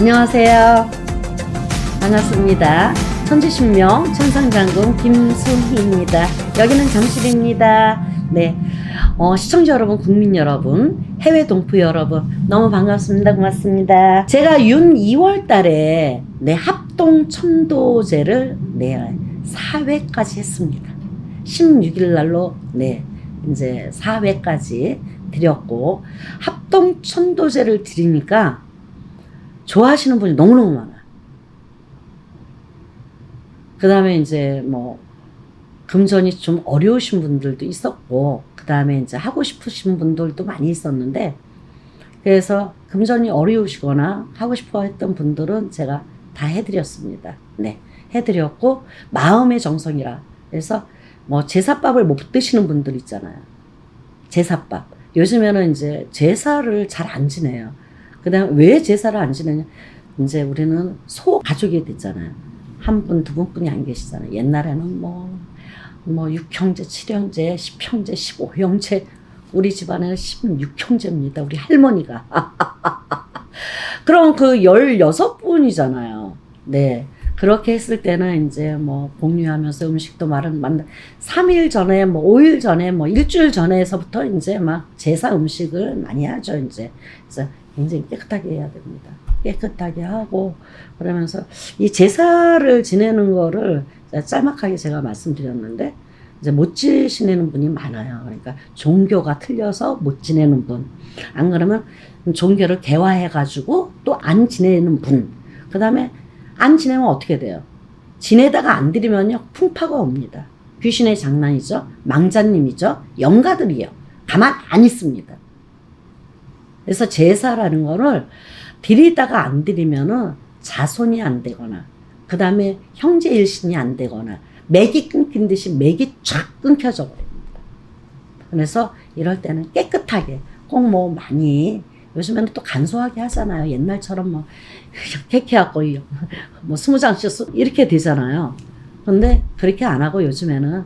안녕하세요. 반갑습니다. 천지신명 천상장군 김순희입니다. 여기는 정실입니다. 네, 시청자 여러분, 국민 여러분, 해외 동포 여러분, 너무 반갑습니다. 고맙습니다. 제가 윤 2월 달에 합동 천도제를 4회까지 했습니다. 16일 날로 이제 4회까지 드렸고, 합동 천도제를 드리니까 좋아하시는 분이 너무너무 많아요. 그 다음에 이제 금전이 좀 어려우신 분들도 있었고, 그 다음에 이제 하고 싶으신 분들도 많이 있었는데, 그래서 금전이 어려우시거나 하고 싶어 했던 분들은 제가 다 해드렸습니다. 해드렸고, 마음의 정성이라. 그래서 제사밥을 못 드시는 분들 있잖아요. 제사밥. 요즘에는 이제 제사를 잘 안 지내요. 그 다음에 왜 제사를 안 지내냐. 이제 우리는 소가족이 됐잖아요. 한 분, 두 분뿐이 안 계시잖아요. 옛날에는 6형제, 7형제, 10형제, 15형제. 우리 집안에는 16형제입니다. 우리 할머니가. 그럼 그 16분이잖아요. 그렇게 했을 때는 이제 공유하면서 음식도 3일 전에, 5일 전에, 일주일 전에서부터 이제 막 제사 음식을 많이 하죠, 이제. 그래서 굉장히 깨끗하게 해야 됩니다. 깨끗하게 하고, 그러면서 이 제사를 지내는 거를 짤막하게 제가 말씀드렸는데, 이제 못 지내는 분이 많아요. 그러니까 종교가 틀려서 못 지내는 분. 안 그러면 종교를 개화해가지고 또 안 지내는 분. 그 다음에 안 지내면 어떻게 돼요? 지내다가 안 드리면요, 풍파가 옵니다. 귀신의 장난이죠. 망자님이죠. 영가들이요. 가만 안 있습니다. 그래서 제사라는 거를 드리다가 안 드리면은 자손이 안 되거나, 그 다음에 형제 일신이 안 되거나, 맥이 끊긴 듯이 맥이 쫙 끊겨져 버립니다. 그래서 이럴 때는 깨끗하게 꼭 많이, 요즘에는 또 간소하게 하잖아요. 옛날처럼 이렇게 해갖고 20장씩 이렇게 되잖아요. 근데 그렇게 안 하고 요즘에는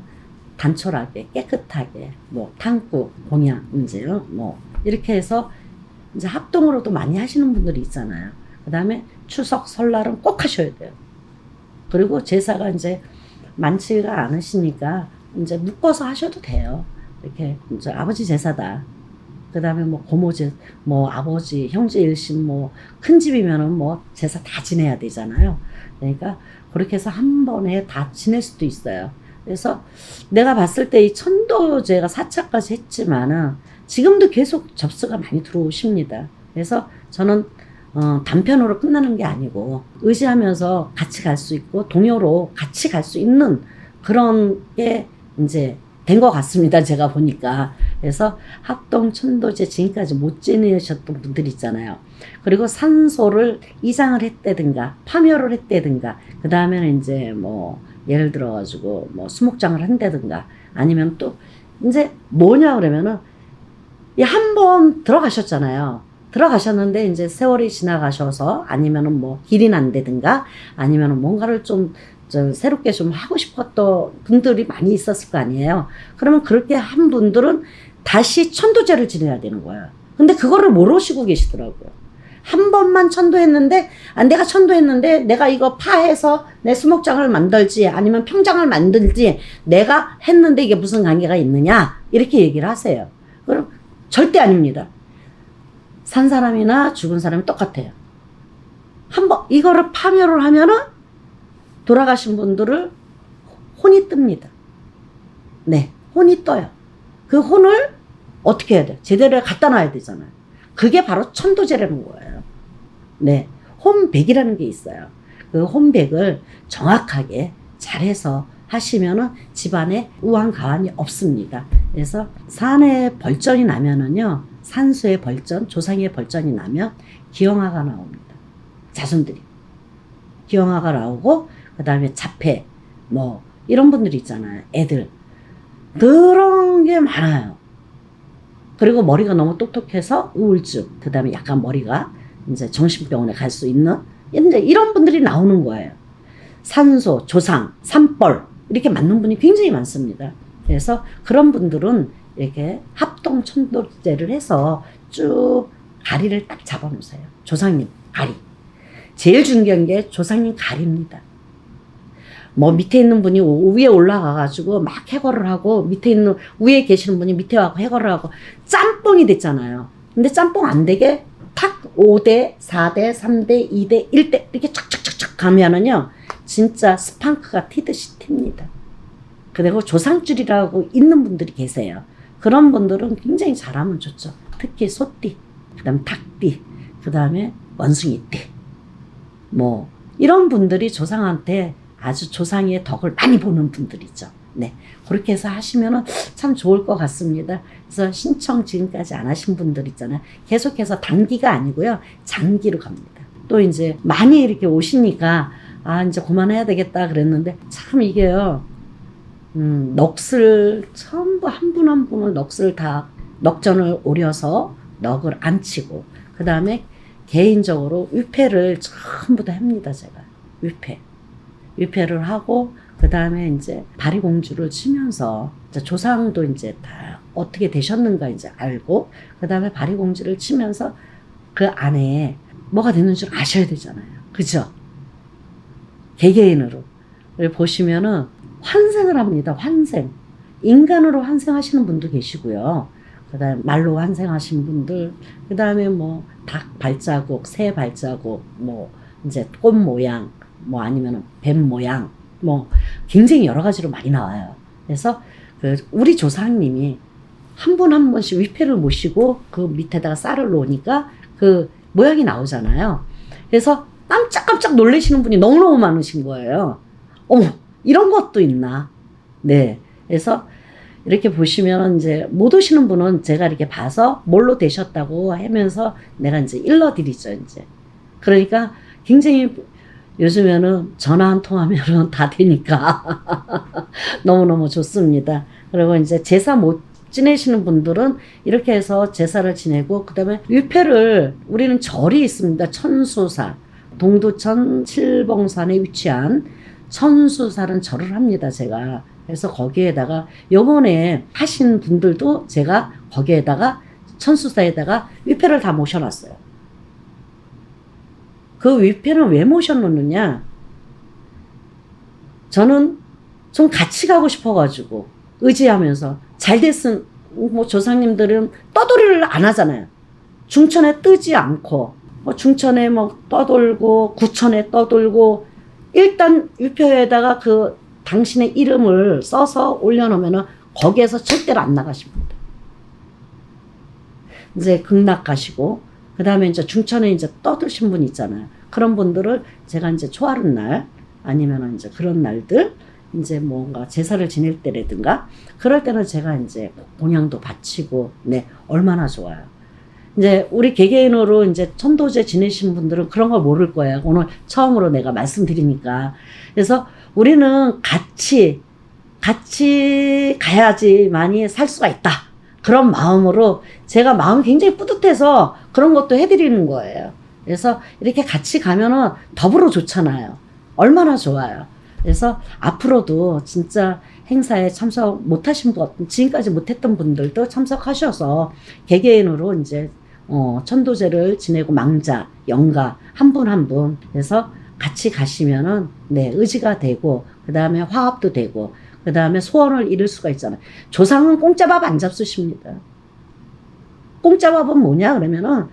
단촐하게 깨끗하게 탕국 공양 이제요 이렇게 해서 이제 합동으로도 많이 하시는 분들이 있잖아요. 그 다음에 추석 설날은 꼭 하셔야 돼요. 그리고 제사가 이제 많지가 않으시니까 이제 묶어서 하셔도 돼요. 이렇게 이제 아버지 제사다. 그 다음에 고모 아버지, 형제 일신, 큰 집이면은 제사 다 지내야 되잖아요. 그러니까 그렇게 해서 한 번에 다 지낼 수도 있어요. 그래서 내가 봤을 때 이 천도제가 4차까지 했지만은 지금도 계속 접수가 많이 들어오십니다. 그래서 저는 단편으로 끝나는 게 아니고 의지하면서 같이 갈 수 있고 동요로 같이 갈 수 있는 그런 게 이제 된 것 같습니다. 제가 보니까. 그래서 합동 천도제 지금까지 못 지내셨던 분들 있잖아요. 그리고 산소를 이장을 했다든가 파묘를 했다든가, 그 다음에는 이제 예를 들어가지고 수목장을 한다든가, 아니면 또 이제 뭐냐 그러면은 한 번 들어가셨잖아요. 들어가셨는데 이제 세월이 지나가셔서 아니면은 길이 난다든가, 아니면은 뭔가를 좀 새롭게 좀 하고 싶었던 분들이 많이 있었을 거 아니에요. 그러면 그렇게 한 분들은 다시 천도제를 지내야 되는 거예요. 근데 그거를 모르시고 계시더라고요. 한 번만 천도했는데, 내가 천도했는데 내가 이거 파해서 내 수목장을 만들지 아니면 평장을 만들지 내가 했는데 이게 무슨 관계가 있느냐, 이렇게 얘기를 하세요. 그럼 절대 아닙니다. 산 사람이나 죽은 사람이 똑같아요. 한번 이거를 파멸을 하면은 돌아가신 분들을 혼이 뜹니다. 혼이 떠요. 그 혼을 어떻게 해야 돼요? 제대로 갖다 놔야 되잖아요. 그게 바로 천도제라는 거예요. 혼백이라는 게 있어요. 그 혼백을 정확하게 잘해서 하시면은 집안에 우환가환이 없습니다. 그래서 산에 벌전이 나면은요, 산수의 벌전, 조상의 벌전이 나면 기영아가 나옵니다. 자손들이. 기영아가 나오고, 그 다음에 자폐, 이런 분들이 있잖아요. 애들. 그런 게 많아요. 그리고 머리가 너무 똑똑해서 우울증, 그 다음에 약간 머리가 이제 정신병원에 갈 수 있는, 이제 이런 분들이 나오는 거예요. 산소, 조상, 산벌, 이렇게 맞는 분이 굉장히 많습니다. 그래서 그런 분들은 이렇게 합동 천도제를 해서 쭉 가리를 딱 잡아놓으세요. 조상님, 가리. 제일 중요한 게 조상님 가립니다. 뭐 밑에 있는 분이 위에 올라가가지고 막 해골을 하고 밑에 있는 위에 계시는 분이 밑에 와서 해골을 하고 짬뽕이 됐잖아요. 근데 짬뽕 안 되게 탁 5대, 4대, 3대, 2대, 1대 이렇게 촥촥촥촥 가면은요 진짜 스판크가 튀듯이 튑니다. 그리고 조상줄이라고 있는 분들이 계세요. 그런 분들은 굉장히 잘하면 좋죠. 특히 소띠, 그 다음에 닭띠, 그 다음에 원숭이띠. 뭐, 이런 분들이 조상한테 아주 조상의 덕을 많이 보는 분들이죠. 네. 그렇게 해서 하시면은 참 좋을 것 같습니다. 그래서 신청 지금까지 안 하신 분들 있잖아요. 계속해서 단기가 아니고요. 장기로 갑니다. 또 이제 많이 이렇게 오시니까 아, 이제 그만해야 되겠다 그랬는데 참 이게요. 넋을 전부 한 분 한 분을 넋을 다 넋전을 오려서 넋을 안 치고 그 다음에 개인적으로 위패를 전부 다 합니다. 제가 위패를 하고 그 다음에 이제 바리공주를 치면서 이제 조상도 이제 다 어떻게 되셨는가 이제 알고 그 다음에 바리공주를 치면서 그 안에 뭐가 되는 줄 아셔야 되잖아요. 그죠? 개개인으로 보시면은 환생을 합니다. 환생. 인간으로 환생하시는 분도 계시고요. 그 다음에 말로 환생하신 분들, 그 다음에 뭐 닭 발자국, 새 발자국, 뭐 이제 꽃 모양, 뭐 아니면 뱀 모양, 뭐 굉장히 여러 가지로 많이 나와요. 그래서 그 우리 조상님이 한 분 한 번씩 위패를 모시고 그 밑에다가 쌀을 놓으니까 그 모양이 나오잖아요. 그래서 깜짝깜짝 놀라시는 분이 너무너무 많으신 거예요. 어머, 이런 것도 있나? 네. 그래서 이렇게 보시면 이제 못 오시는 분은 제가 이렇게 봐서 뭘로 되셨다고 하면서 내가 이제 일러드리죠, 이제. 그러니까 굉장히 요즘에는 전화 한 통하면은 다 되니까 너무너무 좋습니다. 그리고 이제 제사 못 지내시는 분들은 이렇게 해서 제사를 지내고 그다음에 위패를 우리는 절이 있습니다. 천수사. 동두천 칠봉산에 위치한 천수사는 절을 합니다, 제가. 그래서 거기에다가 요번에 하신 분들도 제가 거기에다가 천수사에다가 위패를 다 모셔놨어요. 그 위패는 왜 모셔놓느냐? 저는 좀 같이 가고 싶어가지고 의지하면서 잘 됐은 뭐 조상님들은 떠돌이를 안 하잖아요. 중천에 뜨지 않고 뭐 중천에 뭐 떠돌고 구천에 떠돌고 일단 위표에다가 그 당신의 이름을 써서 올려놓으면은 거기에서 절대로 안 나가십니다. 이제 극락 가시고 그 다음에 이제 중천에 이제 떠드신 분 있잖아요. 그런 분들을 제가 이제 초하룻 날 아니면 이제 그런 날들 이제 뭔가 제사를 지낼 때라든가 그럴 때는 제가 이제 공양도 바치고 네 얼마나 좋아요. 이제 우리 개개인으로 이제 천도제 지내신 분들은 그런 걸 모를 거예요. 오늘 처음으로 내가 말씀드리니까. 그래서 우리는 같이 가야지만이 살 수가 있다. 그런 마음으로 제가 마음이 굉장히 뿌듯해서 그런 것도 해드리는 거예요. 그래서 이렇게 같이 가면은 더불어 좋잖아요. 얼마나 좋아요. 그래서 앞으로도 진짜 행사에 참석 못하신 분, 지금까지 못했던 분들도 참석하셔서 개개인으로 이제 천도제를 지내고 망자, 영가 한 분 한 분 해서 같이 가시면은 네 의지가 되고 그 다음에 화합도 되고 그 다음에 소원을 이룰 수가 있잖아요. 조상은 공짜 밥 안 잡수십니다. 공짜 밥은 뭐냐 그러면은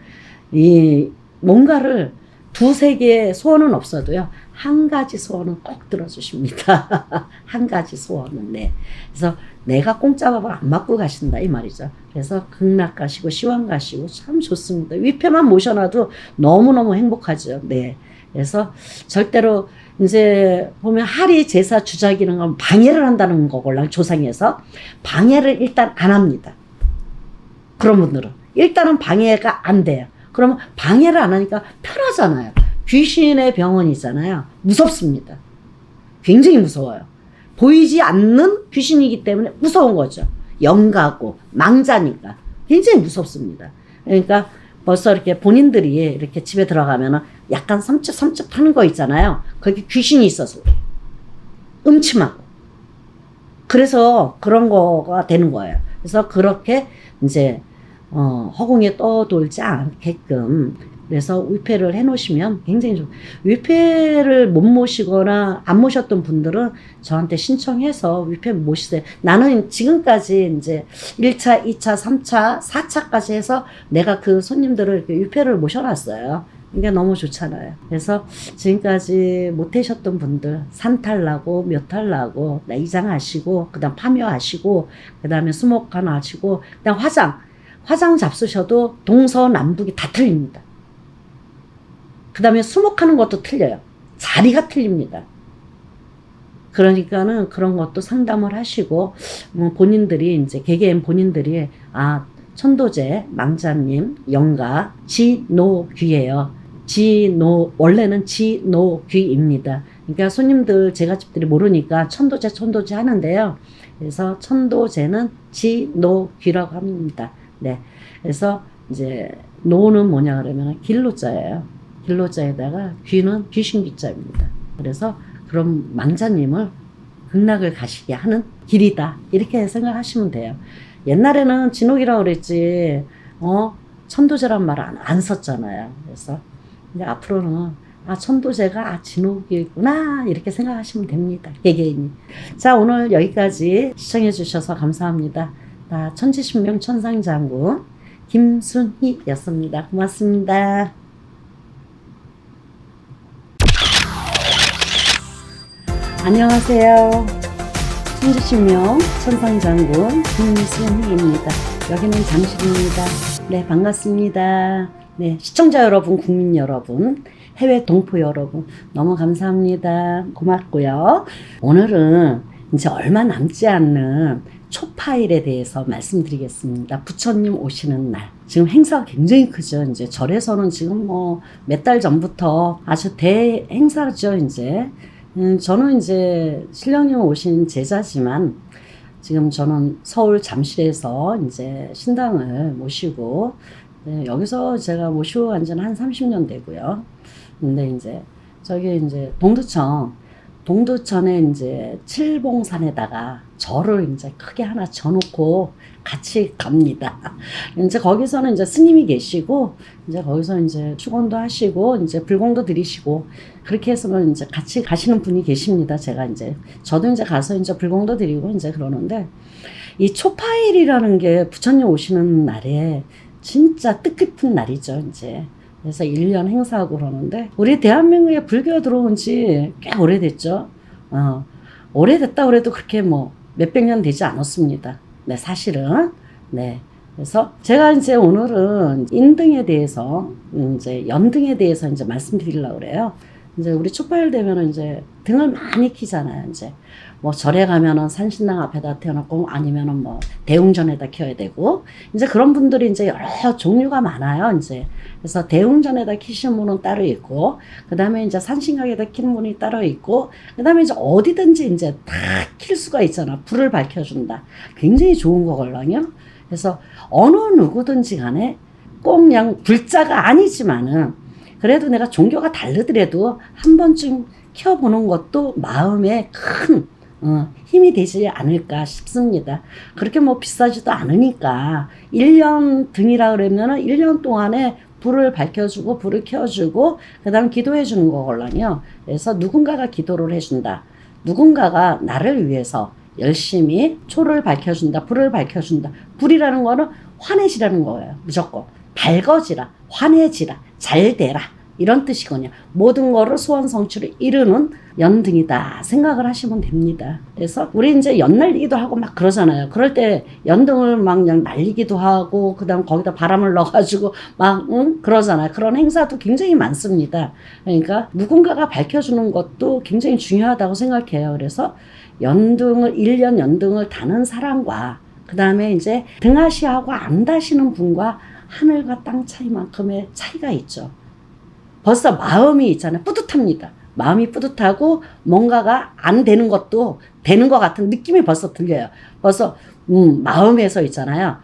이 뭔가를 두세 개의 소원은 없어도요 한 가지 소원은 꼭 들어주십니다. 한 가지 소원은 네. 그래서 내가 공짜 밥을 안 맞고 가신다 이 말이죠. 그래서 극락 가시고 시황 가시고 참 좋습니다. 위패만 모셔놔도 너무너무 행복하죠. 네. 그래서 절대로 이제 보면 하리 제사 주작이라는 건 방해를 한다는 거걸랑 조상에서 방해를 일단 안 합니다. 그런 분들은 일단은 방해가 안 돼요. 그러면 방해를 안 하니까 편하잖아요. 귀신의 병원이잖아요. 무섭습니다. 굉장히 무서워요. 보이지 않는 귀신이기 때문에 무서운 거죠. 영가고 망자니까 굉장히 무섭습니다. 그러니까 벌써 이렇게 본인들이 이렇게 집에 들어가면은 약간 섬찟섬찟 하는 거 있잖아요. 거기 귀신이 있어서 음침하고 그래서 그런 거가 되는 거예요. 그래서 그렇게 이제 허공에 떠돌지 않게끔 그래서 위패를 해놓으시면 굉장히 좋아요. 위패를 못 모시거나 안 모셨던 분들은 저한테 신청해서 위패 모시세요. 나는 지금까지 이제 1차, 2차, 3차, 4차까지 해서 내가 그 손님들을 이렇게 위패를 모셔놨어요. 이게 너무 좋잖아요. 그래서 지금까지 못 하셨던 분들 산탈나고 묘탈나고 이장하시고 그다음 파묘하시고 그다음에 수목관 하시고 그다음 화장 잡수셔도 동서남북이 다 틀립니다. 그다음에 수목하는 것도 틀려요. 자리가 틀립니다. 그러니까는 그런 것도 상담을 하시고 본인들이 이제 개개인 본인들이 천도제 망자님 영가 지노귀예요. 원래는 지노귀입니다. 그러니까 손님들 제가 집들이 모르니까 천도제 하는데요. 그래서 천도제는 지노귀라고 합니다. 네. 그래서 이제 노는 뭐냐 그러면 길로자예요. 길로자에다가 귀는 귀신귀자입니다. 그래서 그런 망자님을 극락을 가시게 하는 길이다. 이렇게 생각하시면 돼요. 옛날에는 진옥이라고 그랬지, 천도제란 말 안 썼잖아요. 그래서 이제 앞으로는 천도제가 진옥이구나 이렇게 생각하시면 됩니다. 개개인이. 자, 오늘 여기까지 시청해 주셔서 감사합니다. 천지신명 천상장군 김순희였습니다. 고맙습니다. 안녕하세요. 천지신명 천상장군 김순희입니다. 여기는 장실입니다. 네, 반갑습니다. 네, 시청자 여러분, 국민 여러분, 해외 동포 여러분, 너무 감사합니다. 고맙고요. 오늘은 이제 얼마 남지 않는 초파일에 대해서 말씀드리겠습니다. 부처님 오시는 날. 지금 행사가 굉장히 크죠. 이제 절에서는 지금 몇 달 전부터 아주 대행사죠, 이제. 저는 이제 신령님 오신 제자지만 지금 저는 서울 잠실에서 이제 신당을 모시고 여기서 제가 모시고 간 지는 한 30년 되고요. 근데 이제 저기 이제 동두천에 이제 칠봉산에다가 절을 이제 크게 하나 져놓고 같이 갑니다. 이제 거기서는 이제 스님이 계시고, 이제 거기서 이제 축원도 하시고, 이제 불공도 드리시고, 그렇게 해서는 이제 같이 가시는 분이 계십니다. 저도 이제 가서 이제 불공도 드리고 이제 그러는데, 이 초파일이라는 게 부처님 오시는 날에 진짜 뜻깊은 날이죠, 이제. 그래서 1년 행사하고 그러는데, 우리 대한민국에 불교가 들어온 지 꽤 오래됐죠. 오래됐다 그래도 그렇게 몇백 년 되지 않았습니다. 네, 사실은. 네. 그래서 제가 이제 오늘은 인등에 대해서, 이제 연등에 대해서 이제 말씀드리려고 그래요. 이제 우리 초파일 되면은 이제 등을 많이 키잖아요, 이제. 절에 가면은 산신당 앞에다 태워놓고 아니면은 대웅전에다 켜야 되고, 이제 그런 분들이 이제 여러 종류가 많아요, 이제. 그래서 대웅전에다 키시는 분은 따로 있고, 그 다음에 이제 산신각에다 키는 분이 따로 있고, 그 다음에 이제 어디든지 이제 다 킬 수가 있잖아. 불을 밝혀준다. 굉장히 좋은 거걸랑요. 그래서 어느 누구든지 간에 꼭 그냥 불자가 아니지만은, 그래도 내가 종교가 다르더라도 한 번쯤 켜보는 것도 마음에 큰 힘이 되지 않을까 싶습니다. 그렇게 비싸지도 않으니까 1년 등이라 그러면은 1년 동안에 불을 밝혀주고 불을 켜주고 그다음 기도해 주는 거걸랑요. 그래서 누군가가 기도를 해준다. 누군가가 나를 위해서 열심히 초를 밝혀준다. 불을 밝혀준다. 불이라는 거는 화내지라는 거예요. 무조건. 밝아지라. 화내지라. 잘 되라. 이런 뜻이거든요. 모든 거를 소원 성취를 이루는 연등이다 생각을 하시면 됩니다. 그래서 우리 이제 연 날리기도 하고 막 그러잖아요. 그럴 때 연등을 막 그냥 날리기도 하고 그다음 거기다 바람을 넣어가지고 막 그러잖아요. 그런 행사도 굉장히 많습니다. 그러니까 누군가가 밝혀주는 것도 굉장히 중요하다고 생각해요. 그래서 1년 연등을 다는 사람과 그 다음에 이제 등하시하고 안 다시는 분과 하늘과 땅 차이만큼의 차이가 있죠. 벌써 마음이 있잖아요. 뿌듯합니다. 마음이 뿌듯하고 뭔가가 안 되는 것도 되는 것 같은 느낌이 벌써 들려요. 벌써 마음에서 있잖아요.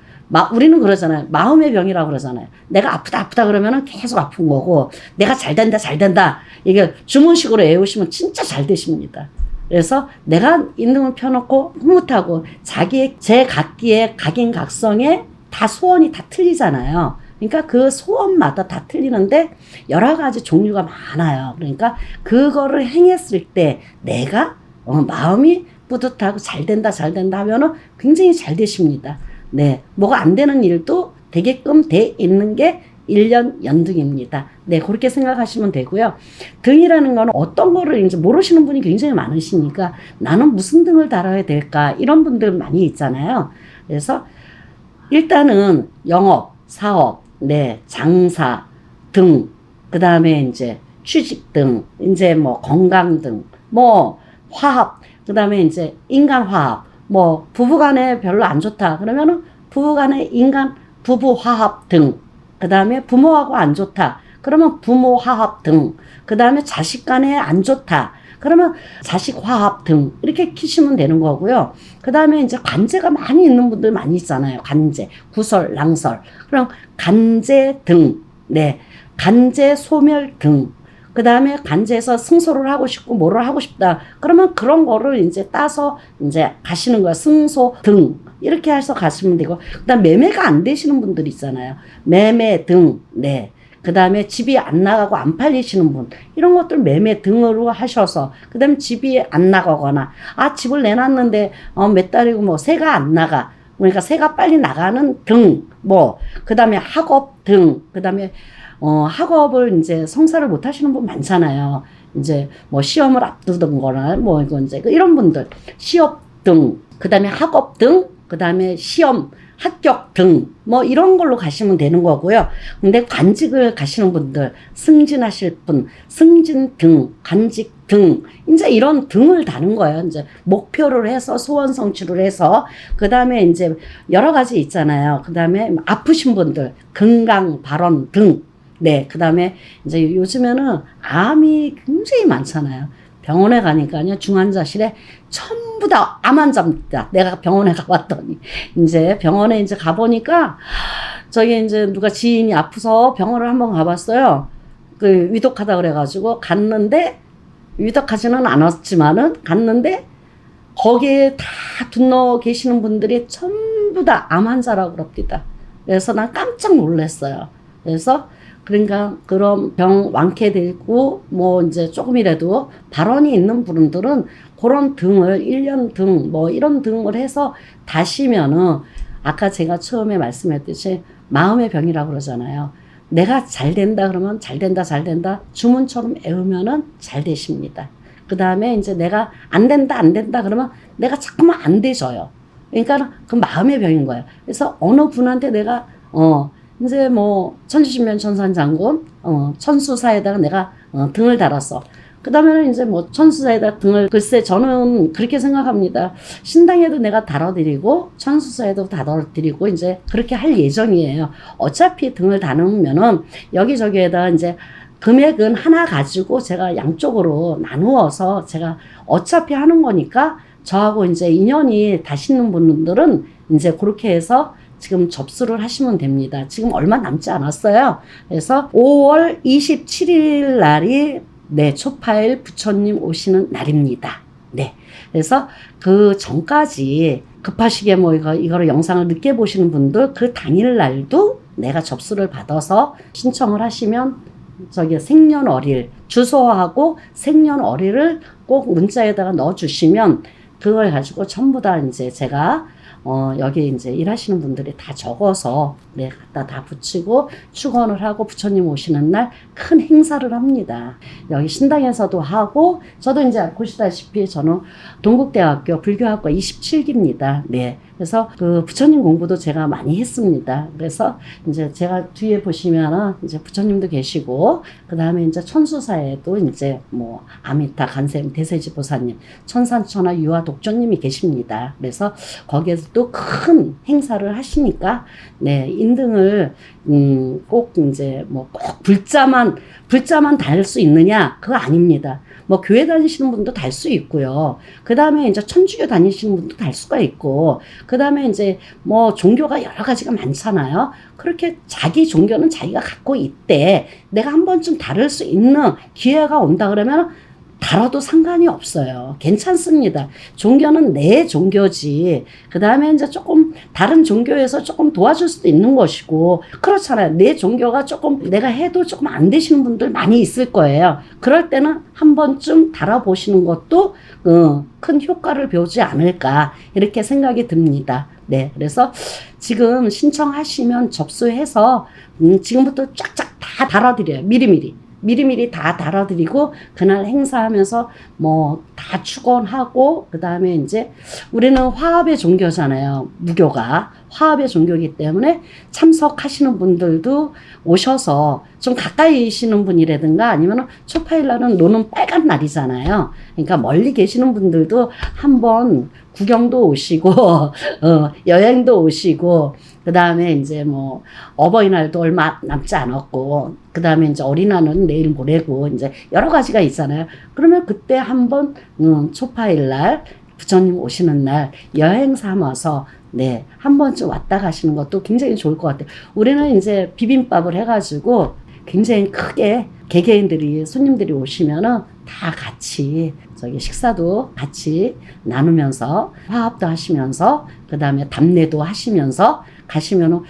우리는 그러잖아요. 마음의 병이라고 그러잖아요. 내가 아프다 그러면은 계속 아픈 거고, 내가 잘 된다. 이게 주문식으로 외우시면 진짜 잘 되십니다. 그래서 내가 인등을 펴놓고 흐뭇하고 제 각기의 각인각성에 다 소원이 다 틀리잖아요. 그러니까 그 소원마다 다 틀리는데 여러 가지 종류가 많아요. 그러니까 그거를 행했을 때 내가 마음이 뿌듯하고 잘 된다 하면은 굉장히 잘 되십니다. 네, 뭐가 안 되는 일도 되게끔 돼 있는 게 일년 연등입니다. 네, 그렇게 생각하시면 되고요. 등이라는 거는 어떤 거를 이제 모르시는 분이 굉장히 많으시니까 나는 무슨 등을 달아야 될까 이런 분들 많이 있잖아요. 그래서 일단은 영업, 사업, 네, 장사 등, 그 다음에 이제 취직 등, 이제 뭐 건강 등, 뭐 화합, 그 다음에 이제 인간 화합, 뭐 부부간에 별로 안 좋다 그러면은 부부간에 부부 화합 등, 그 다음에 부모하고 안 좋다 그러면 부모 화합 등, 그 다음에 자식 간에 안 좋다 그러면 자식 화합 등 이렇게 키시면 되는 거고요. 그 다음에 이제 관제가 많이 있는 분들 많이 있잖아요. 관제, 구설, 랑설. 그럼 간제 등, 네, 간제 소멸 등. 그 다음에 간제에서 승소를 하고 싶고 뭐를 하고 싶다. 그러면 그런 거를 이제 따서 이제 가시는 거야. 승소 등. 이렇게 해서 가시면 되고. 그 다음 매매가 안 되시는 분들 있잖아요. 매매 등, 네. 그 다음에 집이 안 나가고 안 팔리시는 분 이런 것들 매매 등으로 하셔서 그 다음에 집이 안 나가거나 집을 내놨는데 몇 달이고 뭐 새가 안 나가 그러니까 새가 빨리 나가는 등 뭐 그 다음에 학업 등 그 다음에 학업을 이제 성사를 못 하시는 분 많잖아요. 이제 뭐 시험을 앞두던 거나 뭐 이거 이제 이런 분들 시업 등 그 다음에 학업 등 그 다음에 시험 합격 등 뭐 이런 걸로 가시면 되는 거고요. 근데 관직을 가시는 분들 승진하실 분 승진 등 관직 등 이제 이런 등을 다는 거예요. 이제 목표를 해서 소원 성취를 해서 그 다음에 이제 여러 가지 있잖아요. 그 다음에 아프신 분들 건강 발원 등 네, 그 다음에 이제 요즘에는 암이 굉장히 많잖아요. 병원에 가니까요, 중환자실에 전부 다 암 환자입니다. 내가 병원에 가봤더니. 이제 병원에 이제 가보니까, 저기 이제 누가 지인이 아파서 병원을 한번 가봤어요. 그 위독하다 그래가지고 갔는데, 위독하지는 않았지만은 갔는데, 거기에 다 둘러 계시는 분들이 전부 다 암 환자라고 그럽니다. 그래서 난 깜짝 놀랐어요. 그래서 그러니까 그런 병 완쾌되고 뭐 이제 조금이라도 발원이 있는 분들은 그런 등을 1년 등 뭐 이런 등을 해서 다시면은 아까 제가 처음에 말씀했듯이 마음의 병이라고 그러잖아요. 내가 잘 된다 그러면 잘 된다 주문처럼 애우면은 잘 되십니다. 그 다음에 이제 내가 안 된다 그러면 내가 자꾸만 안 되져요. 그러니까 그 마음의 병인 거예요. 그래서 어느 분한테 내가 이제 뭐 천주신면 천산장군 천수사에다가 내가 등을 달았어. 그 다음에는 이제 뭐 천수사에다 등을 글쎄 저는 그렇게 생각합니다. 신당에도 내가 달아드리고 천수사에도 달아드리고 이제 그렇게 할 예정이에요. 어차피 등을 달으면은 여기저기에다 이제 금액은 하나 가지고 제가 양쪽으로 나누어서 제가 어차피 하는 거니까 저하고 이제 인연이 다시는 분들은 이제 그렇게 해서 지금 접수를 하시면 됩니다. 지금 얼마 남지 않았어요. 그래서 5월 27일 날이 네, 초파일 부처님 오시는 날입니다. 네. 그래서 그 전까지 급하시게 뭐 이거를 영상을 늦게 보시는 분들 그 당일 날도 내가 접수를 받아서 신청을 하시면 저기 생년월일 주소하고 생년월일을 꼭 문자에다가 넣어 주시면 그걸 가지고 전부 다 이제 제가 여기 이제 일하시는 분들이 다 적어서 네, 갖다 다 붙이고 축원을 하고 부처님 오시는 날 큰 행사를 합니다. 여기 신당에서도 하고 저도 이제 보시다시피 저는 동국대학교 불교학과 27기입니다. 네. 그래서 그 부처님 공부도 제가 많이 했습니다. 그래서 이제 제가 뒤에 보시면은 이제 부처님도 계시고 그 다음에 이제 천수사에도 이제 뭐 아미타 간샘 대세지 보사님 천산천하 유아 독조님이 계십니다. 그래서 거기에서 또 큰 행사를 하시니까 네 인등을 꼭 이제 뭐 꼭 불자만 달 수 있느냐 그거 아닙니다. 뭐 교회 다니시는 분도 달 수 있고요. 그 다음에 이제 천주교 다니시는 분도 달 수가 있고, 그 다음에 이제 뭐 종교가 여러 가지가 많잖아요. 그렇게 자기 종교는 자기가 갖고 있대. 내가 한 번쯤 다룰 수 있는 기회가 온다 그러면 다뤄도 상관이 없어요. 괜찮습니다. 종교는 내 종교지. 그 다음에 이제 조금 다른 종교에서 조금 도와줄 수도 있는 것이고, 그렇잖아요. 내 종교가 조금 내가 해도 조금 안 되시는 분들 많이 있을 거예요. 그럴 때는 한 번쯤 다뤄보시는 것도 큰 효과를 보지 않을까, 이렇게 생각이 듭니다. 네. 그래서 지금 신청하시면 접수해서 지금부터 쫙쫙 다 달아드려요. 미리미리 다 달아드리고 그날 행사하면서 뭐 다 축원하고, 그 다음에 이제 우리는 화합의 종교잖아요. 무교가 화합의 종교이기 때문에 참석하시는 분들도 오셔서 좀 가까이 계시는 분이라든가 아니면 초파일 날은 노는 빨간 날이잖아요. 그러니까 멀리 계시는 분들도 한번 구경도 오시고 여행도 오시고, 그 다음에 이제 뭐 어버이날도 얼마 남지 않았고, 그 다음에 이제 어린이날은 내일 모레고 이제 여러 가지가 있잖아요. 그러면 그때 한번 초파일날 부처님 오시는 날 여행 삼아서 네, 한 번쯤 왔다 가시는 것도 굉장히 좋을 것 같아요. 우리는 이제 비빔밥을 해가지고 굉장히 크게 개개인들이 손님들이 오시면은 다 같이 저기 식사도 같이 나누면서 화합도 하시면서 그 다음에 답례도 하시면서 가시면은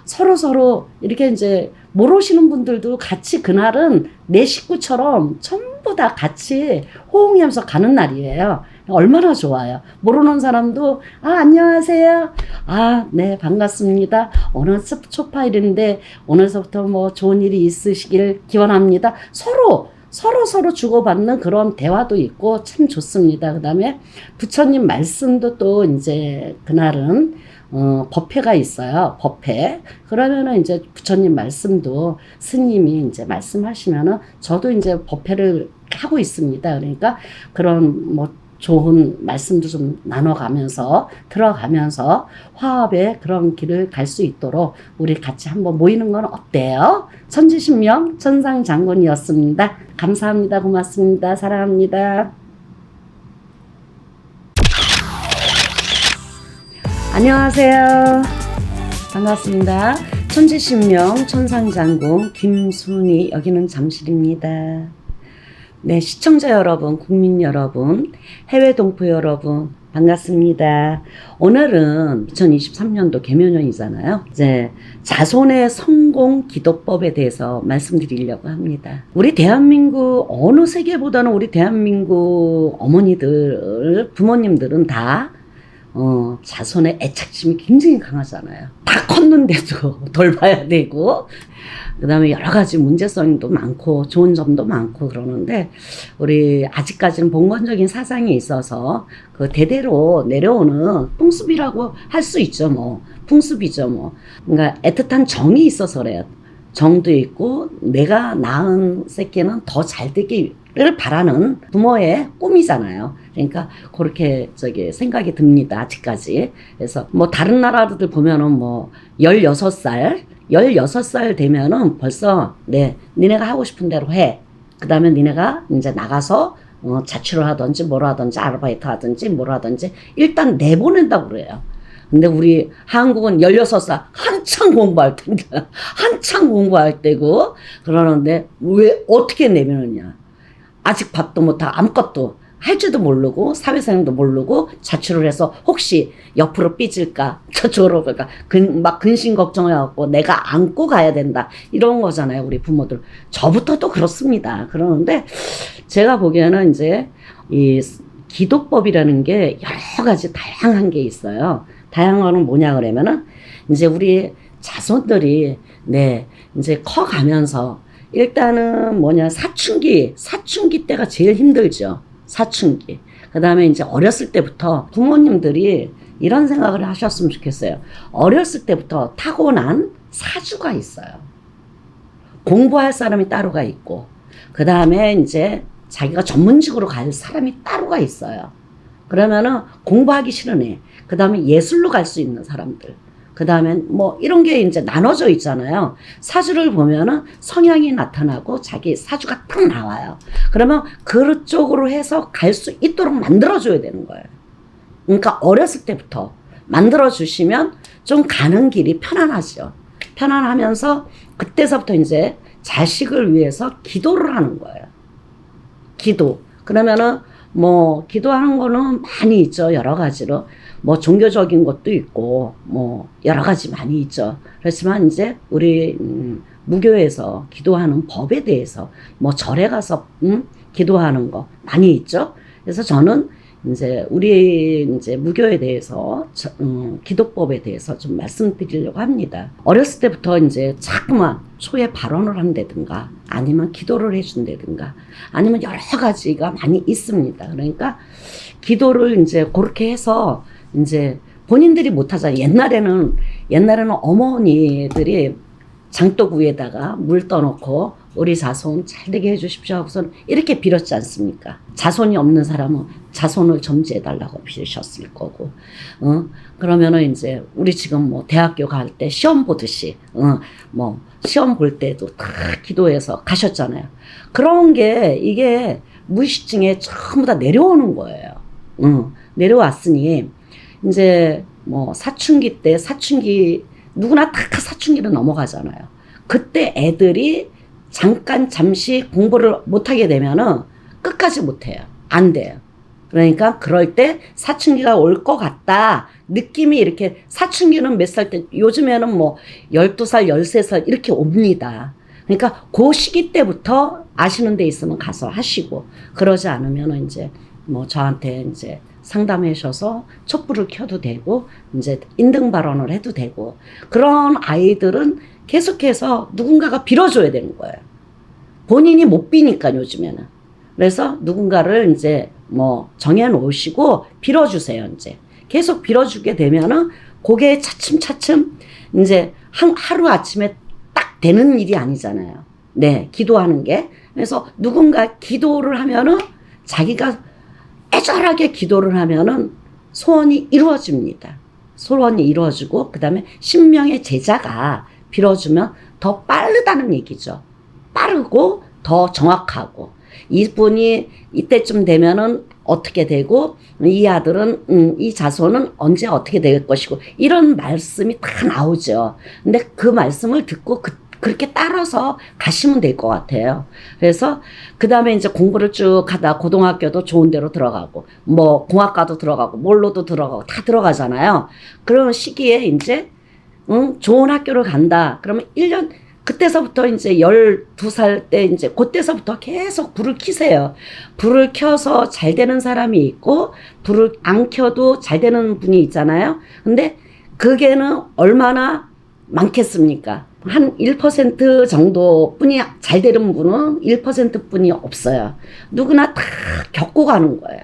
서로 이렇게 이제 모르시는 분들도 같이 그날은 내 식구처럼 전부 다 같이 호응하면서 가는 날이에요. 얼마나 좋아요. 모르는 사람도 안녕하세요. 네, 반갑습니다. 오늘 초파일인데 오늘서부터 뭐 좋은 일이 있으시길 기원합니다. 서로 주고받는 그런 대화도 있고 참 좋습니다. 그 다음에 부처님 말씀도 또 이제 그날은 법회가 있어요. 법회. 그러면은 이제 부처님 말씀도 스님이 이제 말씀하시면은 저도 이제 법회를 하고 있습니다. 그러니까 그런 뭐 좋은 말씀도 좀 나눠가면서 들어가면서 화합의 그런 길을 갈 수 있도록 우리 같이 한번 모이는 건 어때요? 천지신명 천상장군이었습니다. 감사합니다. 고맙습니다. 사랑합니다. 안녕하세요. 반갑습니다. 천지신명 천상장군 김순희, 여기는 잠실입니다. 네, 시청자 여러분, 국민 여러분, 해외 동포 여러분, 반갑습니다. 오늘은 2023년도 개묘년이잖아요. 이제 자손의 성공 기도법에 대해서 말씀드리려고 합니다. 우리 대한민국 어느 세계보다는 우리 대한민국 어머니들, 부모님들은 다 자손의 애착심이 굉장히 강하잖아요. 다 컸는데도 돌봐야 되고, 그 다음에 여러 가지 문제성도 많고 좋은 점도 많고 그러는데, 우리 아직까지는 봉건적인 사상이 있어서 그 대대로 내려오는 풍습이라고 할 수 있죠. 뭐 풍습이죠. 뭐 그러니까 애틋한 정이 있어서 그래요. 정도 있고 내가 낳은 새끼는 더 잘 되기를 바라는 부모의 꿈이잖아요. 그러니까 그렇게 생각이 듭니다. 아직까지. 그래서 뭐 다른 나라들 보면은 뭐 16살 되면은 벌써 니네가 하고 싶은 대로 해. 그 다음에 니네가 이제 나가서 자취를 하든지 뭘 하든지 아르바이트 하든지 뭘 하든지 일단 내보낸다고 그래요. 근데 우리 한국은 16살 한창 공부할 텐데, 한창 공부할 때고 그러는데 왜 어떻게 내면은냐. 아직 밥도 못하고 아무것도 할 줄도 모르고 사회생활도 모르고 자취를 해서 혹시 옆으로 삐질까 저쪽으로 갈까 막 근심 걱정해갖고 내가 안고 가야 된다 이런 거잖아요. 우리 부모들. 저부터도 그렇습니다. 그러는데 제가 보기에는 이제 이 기도법이라는 게 여러 가지 다양한 게 있어요. 다양한 거는 뭐냐 그러면은 이제 우리 자손들이 이제 커가면서 일단은 사춘기 때가 제일 힘들죠. 사춘기. 그 다음에 이제 어렸을 때부터 부모님들이 이런 생각을 하셨으면 좋겠어요. 어렸을 때부터 타고난 사주가 있어요. 공부할 사람이 따로가 있고, 그 다음에 이제 자기가 전문직으로 갈 사람이 따로가 있어요. 그러면은 공부하기 싫으네. 그 다음에 예술로 갈 수 있는 사람들. 그 다음에 뭐 이런 게 이제 나눠져 있잖아요. 사주를 보면은 성향이 나타나고 자기 사주가 딱 나와요. 그러면 그쪽으로 해서 갈 수 있도록 만들어줘야 되는 거예요. 그러니까 어렸을 때부터 만들어주시면 좀 가는 길이 편안하죠. 편안하면서 그때서부터 이제 자식을 위해서 기도를 하는 거예요. 기도. 그러면은 뭐 기도하는 거는 많이 있죠. 여러 가지로. 뭐 종교적인 것도 있고 뭐 여러 가지 많이 있죠. 그렇지만 이제 우리 무교에서 기도하는 법에 대해서 뭐 절에 가서 기도하는 거 많이 있죠. 그래서 저는 이제 우리 이제 무교에 대해서 기도법에 대해서 좀 말씀드리려고 합니다. 어렸을 때부터 이제 자꾸만 초에 발언을 한다든가 아니면 기도를 해준다든가 아니면 여러 가지가 많이 있습니다. 그러니까 기도를 이제 그렇게 해서 이제 본인들이 못하잖아요. 옛날에는 어머니들이 장독 위에다가 물 떠놓고 우리 자손 잘 되게 해주십시오 하고선 이렇게 빌었지 않습니까? 자손이 없는 사람은 자손을 점지해달라고 빌으셨을 거고, 그러면은 이제 우리 지금 뭐 대학교 갈 때 시험 보듯이, 뭐 시험 볼 때도 다 기도해서 가셨잖아요. 그런 게 이게 무의식중에 전부 다 내려오는 거예요. 내려왔으니 이제 뭐 사춘기 때 누구나 다 사춘기를 넘어가잖아요. 그때 애들이 잠시 공부를 못하게 되면은 끝까지 못해요. 안 돼요. 그러니까 그럴 때 사춘기가 올 것 같다. 느낌이 이렇게 사춘기는 몇 살 때 요즘에는 뭐 12살, 13살 이렇게 옵니다. 그러니까 그 시기 때부터 아시는 데 있으면 가서 하시고 그러지 않으면 이제 뭐 저한테 이제 상담해 주셔서 촛불을 켜도 되고 이제 인등 발언을 해도 되고 그런 아이들은 계속해서 누군가가 빌어줘야 되는 거예요. 본인이 못 비니까 요즘에는. 그래서 누군가를 이제 뭐 정해 놓으시고 빌어주세요. 이제 계속 빌어주게 되면은 그게 차츰차츰 이제 하루 아침에 딱 되는 일이 아니잖아요. 네, 기도하는 게. 그래서 누군가 기도를 하면은 자기가 애절하게 기도를 하면은 소원이 이루어집니다. 소원이 이루어지고 그다음에 신명의 제자가 빌어주면 더 빠르다는 얘기죠. 빠르고 더 정확하고 이분이 이때쯤 되면은 어떻게 되고 이 아들은 이 자손은 언제 어떻게 될 것이고 이런 말씀이 다 나오죠. 근데 그 말씀을 듣고 그렇게 따라서 가시면 될 것 같아요. 그래서 그 다음에 이제 공부를 쭉 하다 고등학교도 좋은 데로 들어가고 뭐 공학과도 들어가고 뭘로도 들어가고 다 들어가잖아요. 그런 시기에 이제 좋은 학교를 간다. 그러면 1년 그때서부터 이제 12살 때 이제 그때서부터 계속 불을 켜세요. 불을 켜서 잘 되는 사람이 있고 불을 안 켜도 잘 되는 분이 있잖아요. 근데 그게는 얼마나 많겠습니까? 한 1% 정도뿐이 잘 되는 분은 1% 뿐이 없어요. 누구나 다 겪고 가는 거예요.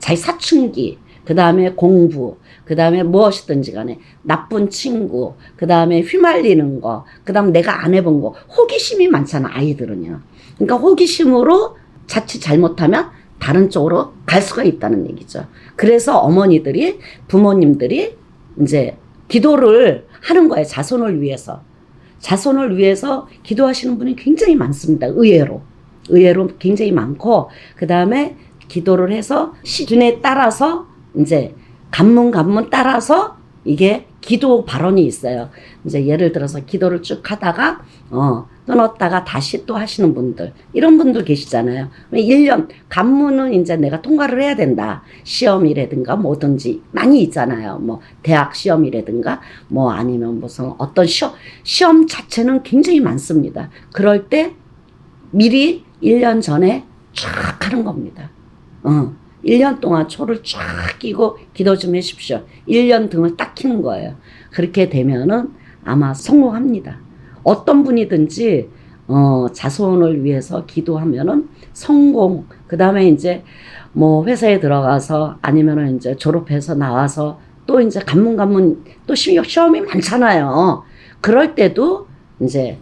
자기 사춘기, 그 다음에 공부, 그 다음에 무엇이든지 간에 나쁜 친구, 그 다음에 휘말리는 거, 그 다음 내가 안 해본 거, 호기심이 많잖아, 아이들은요. 그러니까 호기심으로 자칫 잘못하면 다른 쪽으로 갈 수가 있다는 얘기죠. 그래서 어머니들이, 부모님들이 이제 기도를 하는 거예요, 자손을 위해서. 자손을 위해서 기도하시는 분이 굉장히 많습니다. 의외로 굉장히 많고 그 다음에 기도를 해서 시준에 따라서 이제 간문 따라서 이게 기도 발언이 있어요. 이제 예를 들어서 기도를 쭉 하다가 끊었다가 다시 또 하시는 분들 이런 분들 계시잖아요. 1년 간문은 이제 내가 통과를 해야 된다. 시험이라든가 뭐든지 많이 있잖아요. 뭐 대학 시험이라든가 뭐 아니면 무슨 어떤 시험 자체는 굉장히 많습니다. 그럴 때 미리 1년 전에 쫙 하는 겁니다. 1년 동안 초를 쫙 끼고 기도 좀 해주십시오. 1년 등을 딱 키는 거예요. 그렇게 되면은 아마 성공합니다. 어떤 분이든지 자손을 위해서 기도하면은 성공. 그 다음에 이제 뭐 회사에 들어가서 아니면은 이제 졸업해서 나와서 또 이제 간문 또 시험이 많잖아요. 그럴 때도 이제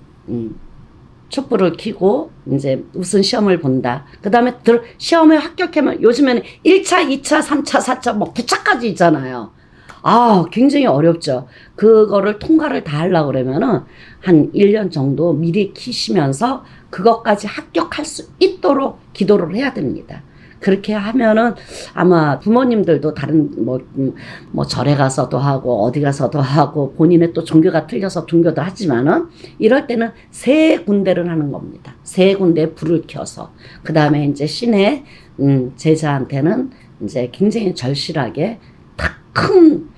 촛불을 켜고 이제 무슨 시험을 본다. 그 다음에 시험에 합격하면 요즘에는 1차, 2차, 3차, 4차 뭐 9차까지 있잖아요. 아, 굉장히 어렵죠. 그거를 통과를 다 하려고 그러면은 한 1년 정도 미리 키시면서 그것까지 합격할 수 있도록 기도를 해야 됩니다. 그렇게 하면은 아마 부모님들도 다른 뭐 절에 가서도 하고 어디 가서도 하고 본인의 또 종교가 틀려서 종교도 하지만은 이럴 때는 세 군데를 하는 겁니다. 세 군데 불을 켜서 그 다음에 이제 신의 제자한테는 이제 굉장히 절실하게 큰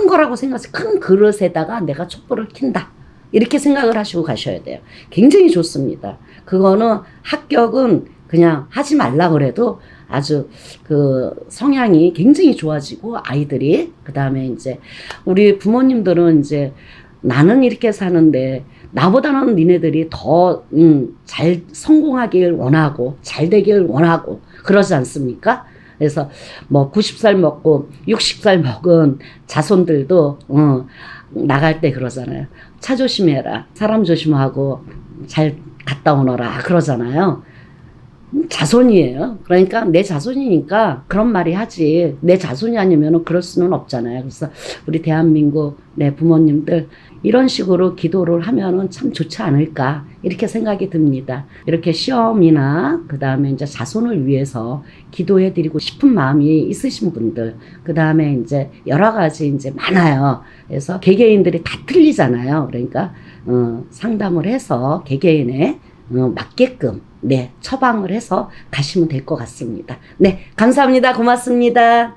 거라고 생각해서 큰 그릇에다가 내가 촛불을 킨다. 이렇게 생각을 하시고 가셔야 돼요. 굉장히 좋습니다. 그거는 합격은 그냥 하지 말라 그래도 아주 그 성향이 굉장히 좋아지고 아이들이 그 다음에 이제 우리 부모님들은 이제 나는 이렇게 사는데 나보다는 니네들이 더 잘 성공하길 원하고 잘 되길 원하고 그러지 않습니까? 그래서 뭐 90살 먹고 60살 먹은 자손들도 나갈 때 그러잖아요. 차 조심해라. 사람 조심하고 잘 갔다 오너라. 그러잖아요. 자손이에요. 그러니까 내 자손이니까 그런 말이 하지. 내 자손이 아니면 그럴 수는 없잖아요. 그래서 우리 대한민국 내 부모님들 이런 식으로 기도를 하면은 참 좋지 않을까 이렇게 생각이 듭니다. 이렇게 시험이나 그 다음에 이제 자손을 위해서 기도해드리고 싶은 마음이 있으신 분들, 그 다음에 이제 여러 가지 이제 많아요. 그래서 개개인들이 다 틀리잖아요. 그러니까 상담을 해서 개개인의 맞게끔 네 처방을 해서 가시면 될 것 같습니다. 네 감사합니다. 고맙습니다.